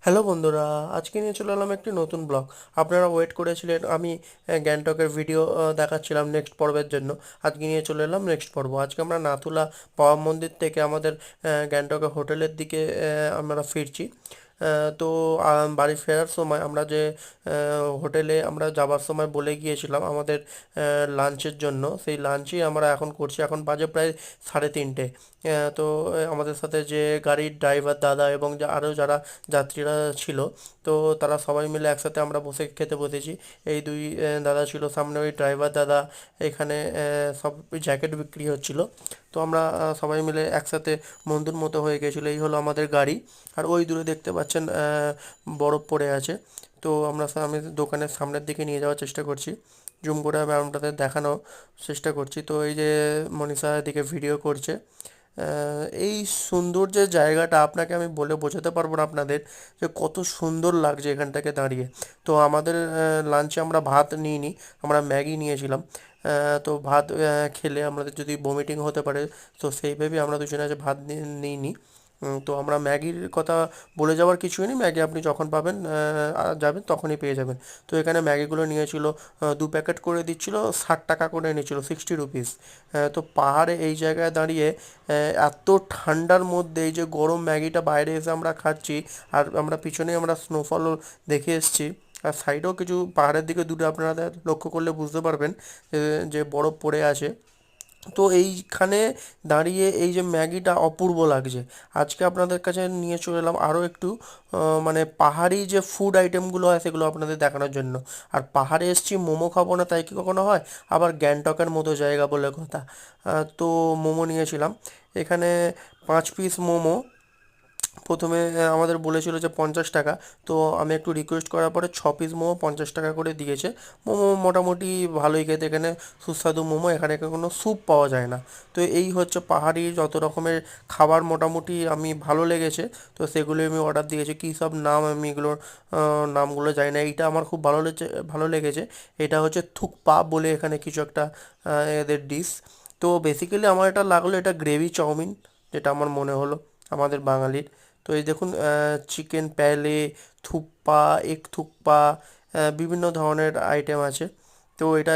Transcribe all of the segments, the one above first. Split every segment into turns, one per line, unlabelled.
Hello বন্ধুরা, আজকে নিয়ে চলে এলাম একটি নতুন ব্লগ। আপনারা ওয়েট করেছিলেন, আমি গ্যাংটকের ভিডিও দেখাচ্ছিলাম নেক্সট পর্বের জন্য। আজকে নিয়ে চলে এলাম নেক্সট পর্ব। আজকে আমরা নাথুলা পাওয়া মন্দির থেকে আমাদের গ্যাংটকের হোটেলের দিকে আমরা ফিরছি। তো বাড়ি ফেরার সময় আমরা যে হোটেলে আমরা যাবার সময় বলে গিয়েছিলাম আমাদের লাঞ্চের জন্য, সেই লাঞ্চই আমরা এখন করছি। এখন বাজে প্রায় 3:30। তো আমাদের সাথে যে গাড়ির ড্রাইভার দাদা এবং আরও যারা যাত্রীরা ছিল, তো তারা সবাই মিলে একসাথে আমরা বসে খেতে বসেছি। এই দুই দাদা ছিল সামনে, ওই ড্রাইভার দাদা। এখানে সব জ্যাকেট বিক্রি হচ্ছিল। তো আমরা সবাই মিলে একসাথে বন্ধুর মতো হয়ে গেছিলো। এই হলো আমাদের গাড়ি। আর ওই দূরে দেখতে পাচ্ছেন বরফ পড়ে আছে। তো আমি দোকানের সামনের দিকে নিয়ে যাওয়ার চেষ্টা করছি, জুম করে আমি আপনাদের দেখানোর চেষ্টা করছি। তো এই যে মনীষা এদিকে ভিডিও করছে। এই সুন্দর যে জায়গাটা আপনাকে আমি বলে বোঝাতে পারবো না আপনাদের, যে কত সুন্দর লাগছে এখান থেকে দাঁড়িয়ে। তো আমাদের লাঞ্চে আমরা ভাত নিইনি, আমরা ম্যাগি নিয়েছিলাম। তো ভাত খেলে আমাদের যদি বমিটিং হতে পারে, তো সেই ভেবেই আমরা দুজনে আজ ভাত নিইনি। তো আমরা ম্যাগির কথা বলে যাওয়ার কিছুই নেই, ম্যাগি আপনি যখন পাবেন যাবেন তখনই পেয়ে যাবেন। তো এখানে ম্যাগিগুলো নিয়েছিল, 2 প্যাকেট করে দিচ্ছিল, 60 টাকা করে নিয়েছিল, 60 রুপিস। তো পাহাড়ে এই জায়গায় দাঁড়িয়ে এত ঠান্ডার মধ্যে এই যে গরম ম্যাগিটা বাইরে এসে আমরা খাচ্ছি। আর আমরা পিছনেই আমরা স্নোফলও দেখে এসেছি। আর সাইডেও কিছু পাহাড়ের দিকে দূরে আপনারা লক্ষ্য করলে বুঝতে পারবেন যে বরফ পড়ে আছে। তো এইখানে দাঁড়িয়ে এই যে ম্যাগিটা অপূর্ব লাগছে। আজকে আপনাদের কাছে নিয়ে চলে এলাম আরও একটু মানে পাহাড়ি যে ফুড আইটেমগুলো হয় সেগুলো আপনাদের দেখানোর জন্য। আর পাহাড়ে এসেছি, মোমো খাবো না তাই কি কখনো হয়? আবার গ্যাংটকের মতো জায়গা বলে কথা। তো মোমো নিয়েছিলাম এখানে, 5 পিস মোমো। প্রথমে আমাদের বলেছিল যে 50 টাকা। তো আমি একটু রিকোয়েস্ট করার পরে 6 পিস মোমো 50 টাকা করে দিয়েছে। মোমো মোটামুটি ভালোই খেতে, এখানে সুস্বাদু মোমো। এখানে কোনো স্যুপ পাওয়া যায় না। তো এই হচ্ছে পাহাড়ি যত রকমের খাবার, মোটামুটি আমি ভালো লেগেছে। তো সেগুলোই আমি অর্ডার দিয়েছি। কী সব নাম আমি এগুলোর নামগুলো জানি না। এইটা আমার খুব ভালো লেগেছে। এটা হচ্ছে থুকপা বলে এখানে কিছু একটা এদের ডিশ। তো বেসিক্যালি আমার এটা লাগলো এটা গ্রেভি চাউমিন, যেটা আমার মনে হলো আমাদের বাঙালির। তো এই দেখুন, চিকেন প্যালে, থুকপা, এগ থুকপা, বিভিন্ন ধরনের আইটেম আছে। তো এটা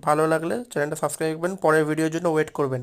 ভালো লাগলে চ্যানেলটা সাবস্ক্রাইব করবেন, পরের ভিডিওর জন্য ওয়েট করবেন।